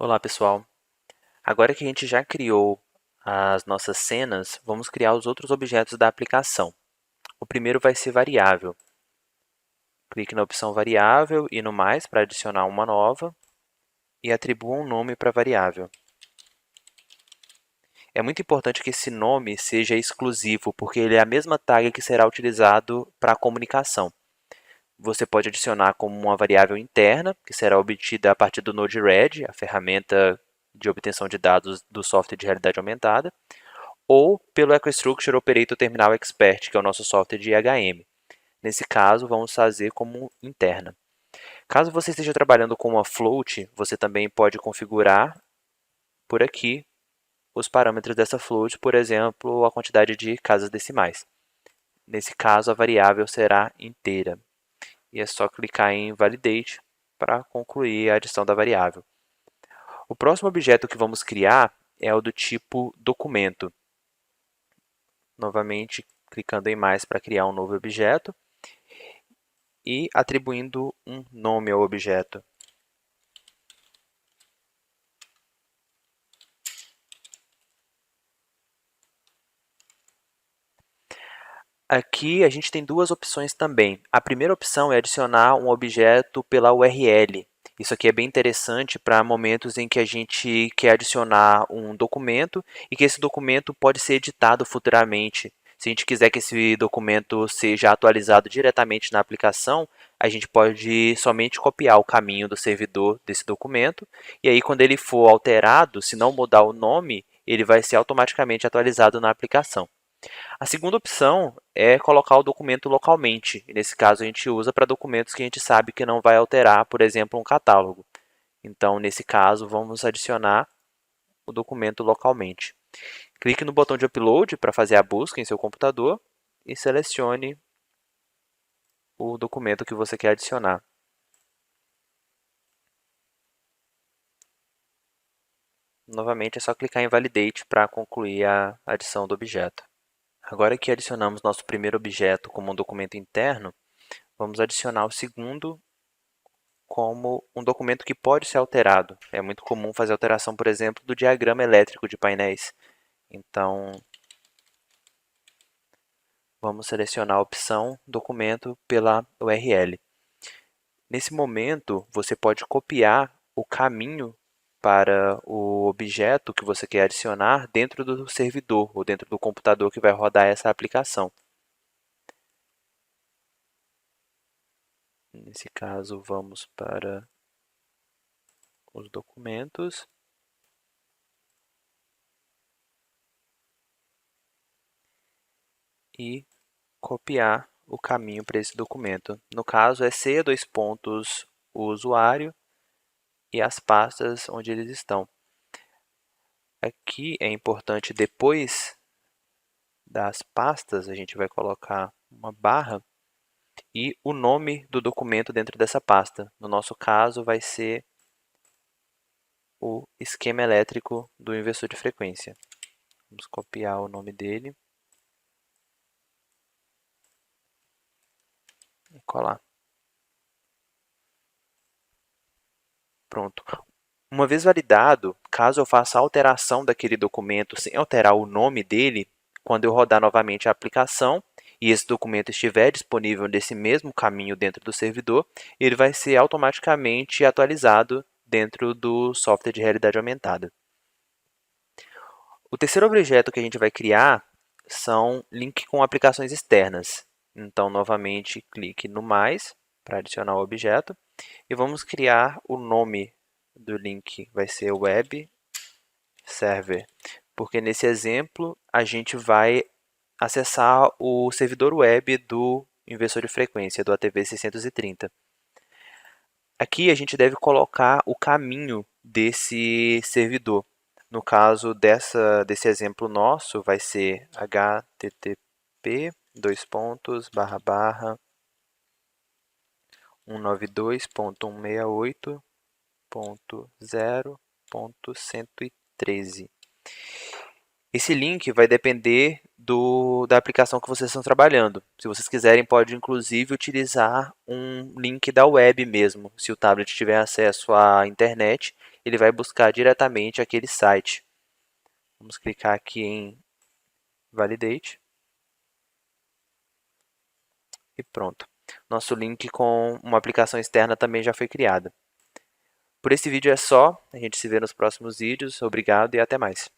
Olá, pessoal. Agora que a gente já criou as nossas cenas, vamos criar os outros objetos da aplicação. O primeiro vai ser variável. Clique na opção variável e no mais para adicionar uma nova e atribua um nome para a variável. É muito importante que esse nome seja exclusivo, porque ele é a mesma tag que será utilizado para a comunicação. Você pode adicionar como uma variável interna, que será obtida a partir do Node-RED, a ferramenta de obtenção de dados do software de realidade aumentada, ou pelo EcoStruxure Operator Terminal Expert, que é o nosso software de IHM. Nesse caso, vamos fazer como interna. Caso você esteja trabalhando com uma float, você também pode configurar por aqui os parâmetros dessa float, por exemplo, a quantidade de casas decimais. Nesse caso, a variável será inteira. E é só clicar em Validate para concluir a adição da variável. O próximo objeto que vamos criar é o do tipo documento. Novamente, clicando em mais para criar um novo objeto e atribuindo um nome ao objeto. Aqui a gente tem duas opções também. A primeira opção é adicionar um objeto pela URL. Isso aqui é bem interessante para momentos em que a gente quer adicionar um documento e que esse documento pode ser editado futuramente. Se a gente quiser que esse documento seja atualizado diretamente na aplicação, a gente pode somente copiar o caminho do servidor desse documento e aí quando ele for alterado, se não mudar o nome, ele vai ser automaticamente atualizado na aplicação. A segunda opção é colocar o documento localmente. E nesse caso, a gente usa para documentos que a gente sabe que não vai alterar, por exemplo, um catálogo. Então, nesse caso, vamos adicionar o documento localmente. Clique no botão de Upload para fazer a busca em seu computador e selecione o documento que você quer adicionar. Novamente, é só clicar em Validate para concluir a adição do objeto. Agora que adicionamos nosso primeiro objeto como um documento interno, vamos adicionar o segundo como um documento que pode ser alterado. É muito comum fazer alteração, por exemplo, do diagrama elétrico de painéis. Então, vamos selecionar a opção documento pela URL. Nesse momento, você pode copiar o caminho para o objeto que você quer adicionar dentro do servidor ou dentro do computador que vai rodar essa aplicação. Nesse caso, vamos para os documentos. E copiar o caminho para esse documento. No caso, é C, dois pontos, o usuário e as pastas onde eles estão. Aqui é importante, depois das pastas, a gente vai colocar uma barra e o nome do documento dentro dessa pasta. No nosso caso, vai ser o esquema elétrico do inversor de frequência. Vamos copiar o nome dele e colar. Pronto. Uma vez validado, caso eu faça a alteração daquele documento sem alterar o nome dele, quando eu rodar novamente a aplicação e esse documento estiver disponível nesse mesmo caminho dentro do servidor, ele vai ser automaticamente atualizado dentro do software de realidade aumentada. O terceiro objeto que a gente vai criar são links com aplicações externas. Então, novamente, clique no mais para adicionar o objeto e vamos criar o nome do link, vai ser Web Server, porque nesse exemplo a gente vai acessar o servidor web do inversor de frequência, do ATV630. Aqui a gente deve colocar o caminho desse servidor. No caso desse exemplo nosso, vai ser http 192.168.0.113. Esse link vai depender da aplicação que vocês estão trabalhando. Se vocês quiserem, pode inclusive utilizar um link da web mesmo. Se o tablet tiver acesso à internet, ele vai buscar diretamente aquele site. Vamos clicar aqui em Validate. E pronto. Nosso link com uma aplicação externa também já foi criada. Por esse vídeo é só. A gente se vê nos próximos vídeos. Obrigado e até mais.